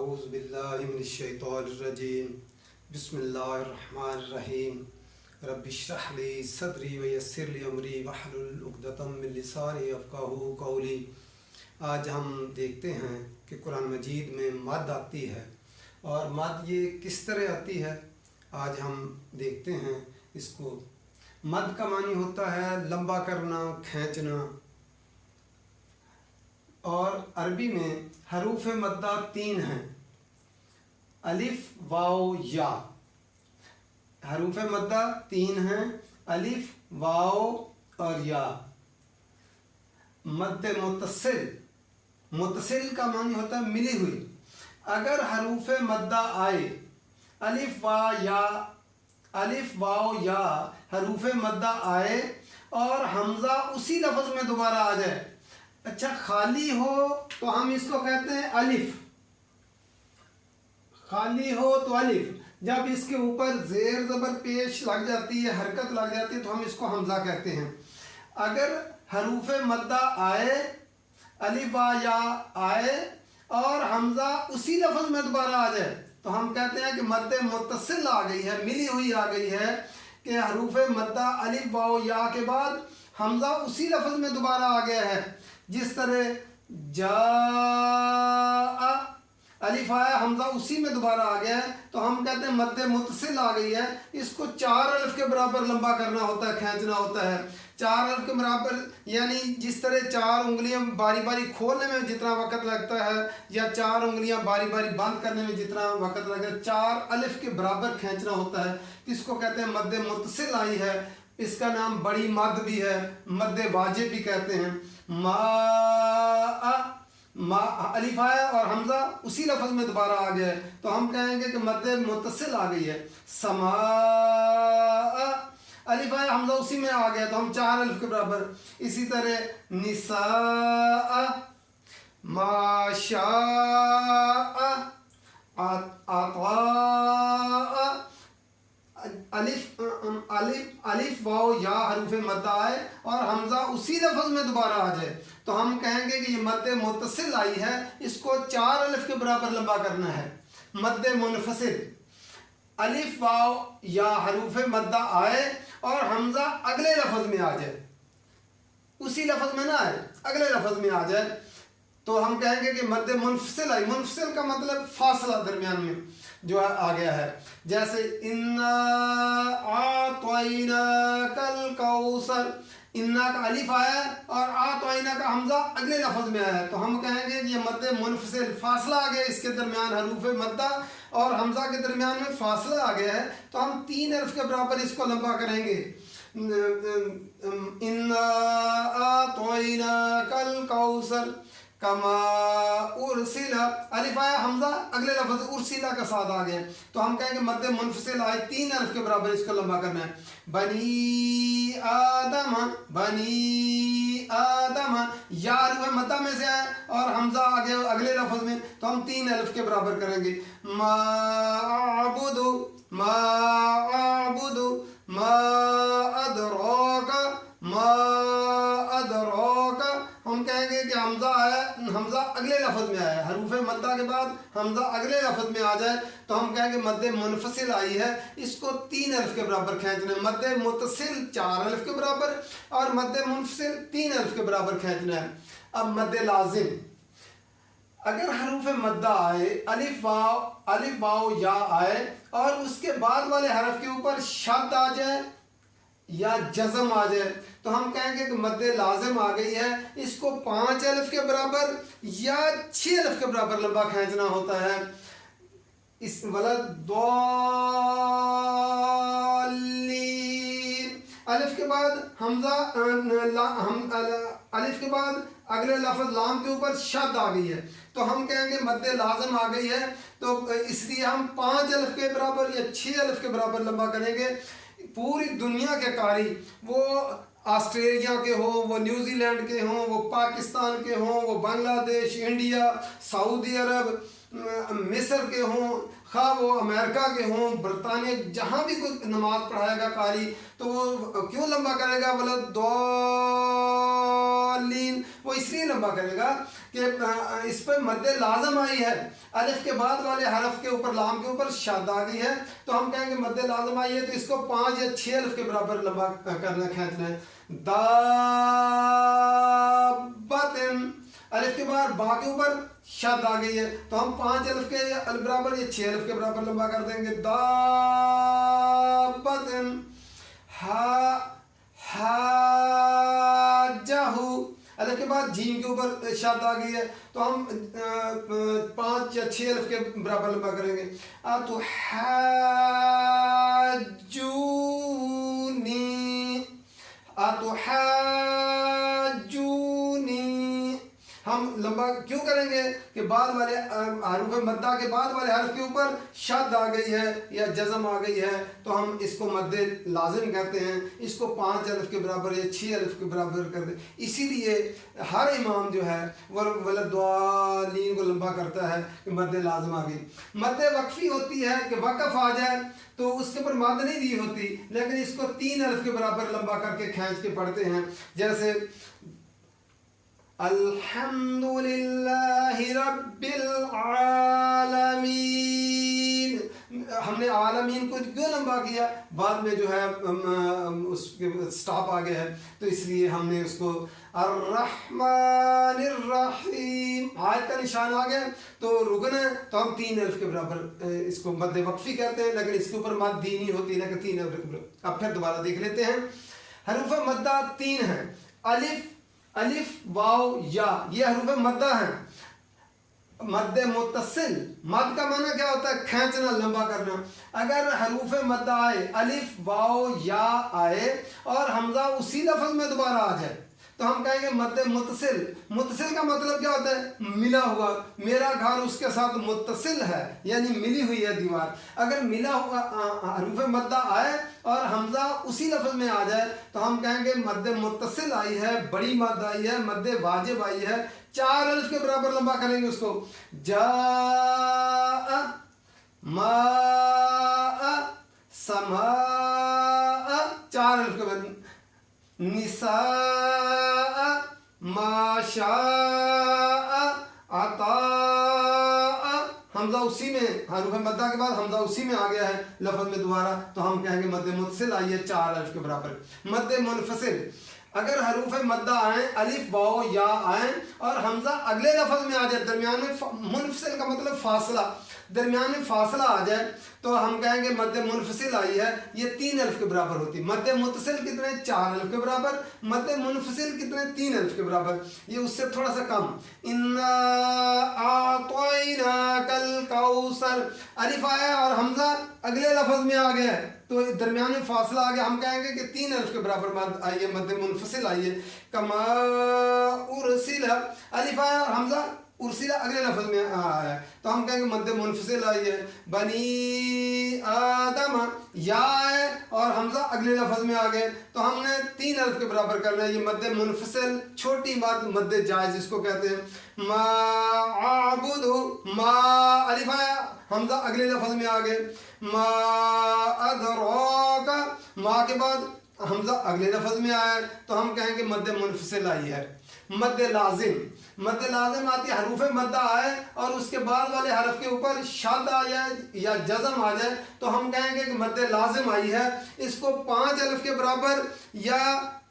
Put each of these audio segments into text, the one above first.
अऊज़ु बिल्लाहि मिनश्शैतानिर्रजीम बिस्मिल्लाहिर्रहमानिर्रहीम रब्बि इश्रह ली सदरी व यस्सिर ली अमरी वहलुल उक़दतम मिन लिसानी यफ़क़हू क़ौली। आज हम देखते हैं कि कुरान मजीद में मद आती है और मद ये किस तरह आती है, आज हम देखते हैं इसको। मद का मानी होता है लंबा करना, खींचना। और अरबी में हरूफ मद्दा 3 हैं, अलिफ वाव या। हरूफ मद्दा 3 हैं, अलिफ वाव और या। मद्द मुत्तसिल, मुत्तसिल का मानी होता है मिली हुई। अगर हरूफ मद्दा आए अलिफ वाव या हरूफ मद्दा आए और हमज़ा उसी लफ्ज़ में दोबारा आ जाए, अच्छा खाली हो तो हम इसको कहते हैं अलिफ, खाली हो तो अलिफ। जब इसके ऊपर जेर ज़बर पेश लग जाती है, हरकत लग जाती है, तो हम इसको हमज़ा कहते हैं। अगर हरूफ मद्दा आए, अलिफ वा या आए और हमज़ा उसी लफ्ज़ में दोबारा आ जाए, तो हम कहते हैं कि मद्दे मुत्तसिल आ गई है, मिली हुई आ गई है, कि हरूफ मद्दा अलिफ वाव या के बाद हमज़ा उसी लफ्ज़ में दोबारा आ गया है। जिस तरह जा अलिफ आया, हमज़ा उसी में दोबारा आ गया है, तो हम कहते हैं मद्दे मुत्तसिल आ गई है। इसको 4 अलिफ के बराबर लंबा करना होता है, खींचना होता है। 4 अलिफ के बराबर, यानी जिस तरह 4 उंगलियां बारी बारी खोलने में जितना वक़्त लगता है या 4 उंगलियां बारी बारी बंद करने में जितना वक़्त लगता है, 4 अलिफ के बराबर खींचना होता है। इसको कहते हैं मद्दे मुत्तसिल आई है। इसका नाम बड़ी मद भी है, मद्दे वाजिब भी कहते हैं। मा अलिफ आया और हमज़ा उसी लफ्ज़ में दोबारा आ गया है, तो हम कहेंगे कि मद्दे मुत्तसिल आ गई है। समा अलिफ आया, हमज़ा उसी में आ गया, तो हम 4 अलिफ के बराबर। इसी तरह निसा, माशा, आता, अलिफ वाव या हरूफ मद्दा आए और हमज़ा उसी लफ्ज़ में दोबारा आ जाए, तो हम कहेंगे कि ये मद्दे मुत्तसिल आई है, इसको 4 अलिफ के बराबर लंबा करना है। मद्दे मुनफसिल, अलिफ वाव या हरूफ मद्दा आए और हमज़ा अगले लफ्ज़ में आ जाए, उसी लफ्ज़ में ना आए, अगले लफ्ज़ में आ जाए, तो हम कहेंगे कि मद्दे मुनफसिल आई। मुनफसिल का मतलब फासला दरमियान में जो आ गया है। जैसे इन्ना आतैना कल कौसर, इन्ना का अलिफ आया और आतैना का हमज़ा अगले लफ्ज़ में आया है, तो हम कहेंगे कि ये मद्दे मुनफसिल, फासला आ गया इसके दरमियान, हरूफ मद्दा और हमज़ा के दरमियान में फासला आ गया है, तो हम 3 अलिफ के बराबर इसको लंबा करेंगे। इन्ना आतैना कल कौसर कमा उर्सिला, अलिफ आया, हमज़ा अगले लफ्ज़ उर्सिला का साथ आ गया, तो हम कहेंगे मद्दे मुनफसिल आए, 3 अलिफ के बराबर इसको लंबा करना है। बनी आदम, या अलिफ मद्दा में से आए और हमज़ा आ गया अगले लफ्ज़ में, तो हम 3 अलिफ के बराबर करेंगे। माअबुदु मा अदराका, हम कहेंगे कि हमज़ा आया, हमज़ा अगले लफ्ज़ में आया, हरूफ मद्दा के बाद हमज़ा अगले लफ्ज़ में आ जाए, तो हम कहेंगे मद्दे मुनफसिल आई है, इसको 3 अलिफ के बराबर खींचना है। मद्दे मुत्तसिल 4 अलिफ के बराबर और मद्दे मुनफसिल 3 अलिफ के बराबर खींचना है। अब मद्दे लाजिम, अगर हरूफ मद्दा आए, अलिफ वाव या आए और उसके बाद वाले हरफ के ऊपर शद आ जाए या जज़म आ जाए, तो हम कहेंगे कि मद्दे लाजिम आ गई है, इसको 5 अलिफ के बराबर या 6 अलिफ के बराबर लंबा खींचना होता है। इस वलद अलिफ के बाद हमज़ा, अलिफ के बाद अगले लफ्ज़ लाम के ऊपर शद आ गई है, तो हम कहेंगे मद्दे लाजिम आ गई है, तो इसलिए हम 5 अलिफ के बराबर या 6 अलिफ के बराबर लंबा करेंगे। पूरी दुनिया के कारी, वो ऑस्ट्रेलिया के हों, वो न्यूजीलैंड के हों, वो पाकिस्तान के हों, वो बांग्लादेश, इंडिया, सऊदी अरब, मिस्र के हों, खा वो अमेरिका के हों, बरतानिया, जहाँ भी कोई नमाज पढ़ाएगा कारी तो वो क्यों लंबा करेगा, बोला दौलीन, वो इसलिए लंबा करेगा कि इस पर मद्दे लाजम आई है, अलिफ के बाद वाले हरफ के ऊपर लाम के ऊपर शद आ गई है, तो हम कहेंगे मद्दे लाजम आई है तो इसको 5 या 6 अलिफ के बराबर लंबा करना, खींचना है। दाबतिन, अलिफ के बाद बा के ऊपर शद आ गई है तो हम 5 अलिफ के बराबर या 6 अलिफ के बराबर लंबा कर देंगे। दाबतिन, हाजाहू, अलिफ के बाद जीम के ऊपर शद आ गई है तो हम 5 या 6 अलिफ के बराबर लंबा करेंगे। अतुहाजूनी, हम लंबा क्यों करेंगे कि बाद वाले हरूफ मद्दा के बाद वाले हर्फ के ऊपर शद आ गई है या जज़म आ गई है तो हम इसको मद्दे लाजिम कहते हैं, इसको 5 अलिफ के बराबर या 6 अलिफ के बराबर कर दे। इसीलिए हर इमाम जो है वो वलद्दालीन को लंबा करता है कि मद्दे लाजिम आ गई। मद्दे वक्फ़ी होती है कि वक़फ़ आ जाए तो उसके ऊपर मद नहीं दी होती, लेकिन इसको 3 अलिफ के बराबर लंबा करके खींच के पढ़ते हैं। जैसे अल्हम्दुलिल्लाहि रब्बिल आलमीन, हमने आलमीन को क्यों लंबा किया, बाद में जो है उसके स्टॉप आ गया है तो इसलिए हमने उसको अर्रहमानिर रहीम, आयत का निशान आ गया तो रुकना है तो हम 3 अलिफ के बराबर इसको मद्दे वक्फ़ी कहते हैं, लेकिन इसके ऊपर मद दी नहीं होती, लेकिन 3 अलिफ के बराबर। अब फिर दोबारा देख लेते हैं। हरूफ मद्दा 3 हैं, अलिफ वाव या, ये हरूफ मद्दा हैं। मद्दे मुत्तसिल, मद का माना क्या होता है, खींचना, लंबा करना। अगर हरूफ मद्दा आए, अलिफ वाव या आए और हमजा उसी लफ्ज में दोबारा आ जाए तो हम कहेंगे मद्दे मुत्तसिल। मुत्तसिल का मतलब क्या होता है, मिला हुआ, मेरा घर उसके साथ मुत्तसिल है यानी मिली हुई है दीवार। अगर मिला हुआ हरूफ मद्दा आए और हमजा उसी लफ्ज में आ जाए तो हम कहेंगे मद्दे मुत्तसिल आई है, बड़ी मद आई है, मद्दे वाजिब आई है, 4 अलिफ के बराबर लंबा करेंगे उसको। जा मा समा, 4 अलिफ के बराबर। निसा माशा अता, हमजा उसी में, हरूफ मद्दा के बाद हमजा उसी में आ गया है लफ्ज में दोबारा तो हम कहेंगे मद्दे मुत्तसिल आई है 4 अलिफ के बराबर। मद्दे मुनफसिल, अगर हरूफ मद्दा आए, अलिफ वाव या आए और हमजा अगले लफ्ज में आ जाए, दरमियान में, मुनफसिल का मतलब फासला, दरमियान में फासला आ जाए तो हम कहेंगे मद्दे मुनफसिल आई है, ये 3 अलिफ के बराबर होती। मद्दे मुत्तसिल कितने, 4 अलिफ के बराबर। मद्दे मुनफसिल कितने, 3 अलिफ के बराबर, ये उससे थोड़ा सा कम। इन्ना आतैनाकल कौसर, अलिफ आया और हमजा अगले लफ्ज में आ गया तो दरमियान में फासला आ गया, हम कहेंगे कि 3 अलिफ के बराबर मद आई है, मद्दे मुनफसिल आई है। कमा उरसिला, अलिफ आया और हमजा उर्सिला अगले लफ्ज में आया तो हम कहेंगे मद्दे मुनफसिल आई है। बनी आदम, या है और हमजा अगले लफ्ज में आ गए तो हमने 3 अलिफ के बराबर करना है, ये मद्दे मुनफसिल, छोटी बात मद्दे जायज़ इसको कहते हैं। मा आबुदु, मा अलिफ आया, हमजा अगले लफ्ज में आ गए। मा अदराका, मा के बाद हमजा अगले लफ्ज में आया तो हम कहेंगे मद्दे मुनफसिल आई है। मद्दे लाजिम, मद्दे लाजिम आती है, हरूफ मद्दा आए और उसके बाद वाले हरफ के ऊपर शद आ जाए या जज़म आ जाए तो हम कहेंगे कि मद्दे लाजिम आई है, इसको 5 अलिफ के बराबर या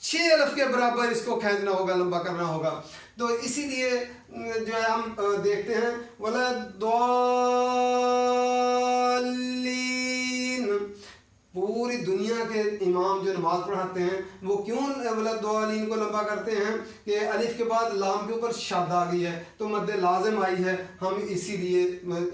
6 अलिफ के बराबर इसको खींचना होगा, लंबा करना होगा। तो इसीलिए जो है हम देखते हैं वला दौलीन, पूरी दुनिया के इमाम जो नमाज पढ़ाते हैं वो क्यों वलद्दालीन को लंबा करते हैं कि अलिफ के बाद लाम के ऊपर शद आ गई है तो मद्दे लाजिम आई है, हम इसीलिए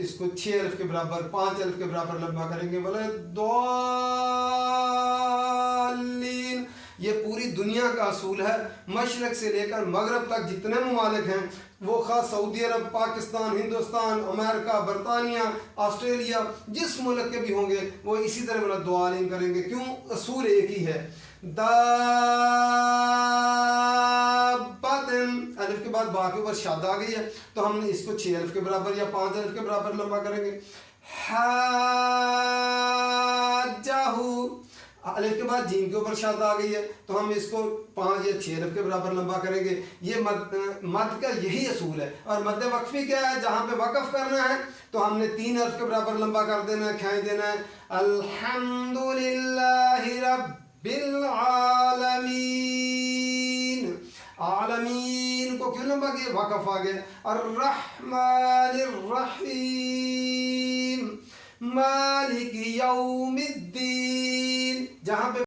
इसको 6 अलिफ के बराबर, 5 अलिफ के बराबर लंबा करेंगे। वलद्दालीन, یہ پوری دنیا کا اصول ہے. مشرق سے لے کر مغرب تک جتنے ممالک ہیں وہ خاص سعودی عرب، پاکستان، ہندوستان، امریکہ، برطانیہ، آسٹریلیا، جس ملک کے بھی ہوں گے وہ اسی طرح والا دعا علم کریں گے. کیوں؟ اصول ایک ہی ہے. الف کے بعد با کے اوپر شاد آ گئی ہے تو ہم اس کو 6 الف کے برابر یا 5 الف کے برابر لمبا کریں گے. حاجہو، الف کے بعد جیم کے اوپر شاد آ گئی ہے تو ہم اس کو 5 یا 6 الف کے برابر لمبا کریں گے. یہ مد کا یہی اصول ہے. اور مد وقفی کیا ہے؟ جہاں پہ وقف کرنا ہے تو ہم نے 3 الف کے برابر لمبا کر دینا ہے، کھینچ دینا ہے. الحمدللہ رب العالمین. عالمین کو کیوں لمبا کیا؟ وقف آ گیا. الرحمن الرحیم، مالک یوم الدین.